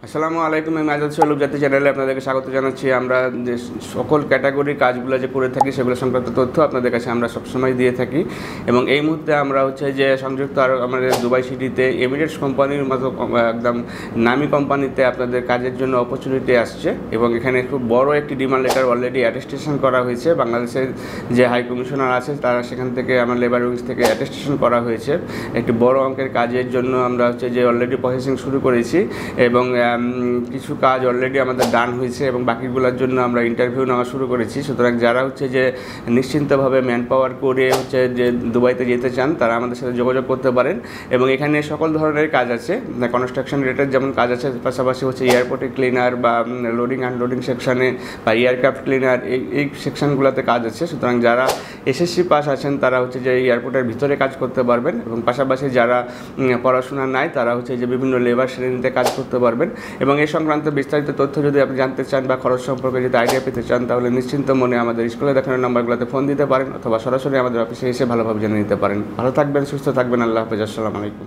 আসসালামু আলাইকুম। আমি আজাদ শোলুক জাতি চ্যানেলে আপনাদেরকে স্বাগত জানাচ্ছি। আমরা যে সকল ক্যাটাগরির কাজগুলো যে করে থাকি সেগুলো সংক্রান্ত তথ্য আপনাদের কাছে আমরা সবসময় দিয়ে থাকি। এবং এই মুহূর্তে আমরা যে সংযুক্ত আরব আমাদের দুবাই সিটিতে এমিরেটস কোম্পানির মতো একদম নামি কোম্পানিতে আপনাদের কাজের জন্য অপরচুনিটি আসছে এবং এখানে খুব বড় একটি ডিমান্ড লেটার অলরেডি অ্যাটেস্টেশন করা হয়েছে। বাংলাদেশের যে হাই কমিশনার আছে তারা সেখান থেকে আমার লেবার উইংস থেকে অ্যাটেস্টেশন করা হয়েছে একটি বড় অঙ্কের কাজের জন্য। আমরা যে অলরেডি প্রসেসিং শুরু করেছি এবং কিছু কাজ অলরেডি আমাদের ডান হয়েছে এবং বাকিগুলোর জন্য আমরা ইন্টারভিউ নেওয়া শুরু করেছি। সুতরাং যারা যে নিশ্চিন্তভাবে ম্যান পাওয়ার করে যে দুবাইতে যেতে চান তারা আমাদের সাথে যোগাযোগ করতে পারেন। এবং এখানে সকল ধরনের কাজ আছে, কনস্ট্রাকশন রিলেটেড যেমন কাজ আছে, পাশাপাশি এয়ারপোর্টে ক্লিনার বা লোডিং আনলোডিং সেকশানে বা এয়ারক্রাফট ক্লিনার এই সেকশনগুলোতে কাজ আছে। সুতরাং যারা এসএসসি পাস আছেন তারা যে এয়ারপোর্টের ভিতরে কাজ করতে পারবেন এবং পাশাপাশি যারা পড়াশোনা নাই তারা যে বিভিন্ন লেবার শ্রেণীতে কাজ করতে পারবেন। এবং এই সংক্রান্ত বিস্তারিত তথ্য যদি আপনি জানতে চান বা খরচ সম্পর্কে যদি আইডিয়া পেতে চান তাহলে নিশ্চিন্ত মনে আমাদের স্কুলে দেখানোর নাম্বারগুলোতে ফোন দিতে পারেন অথবা সরাসরি আমাদের অফিসে এসে ভালোভাবে জেনে নিতে পারেন। ভালো থাকবেন, সুস্থ থাকবেন। আল্লাহ হাফেজ। আসসালামু আলাইকুম।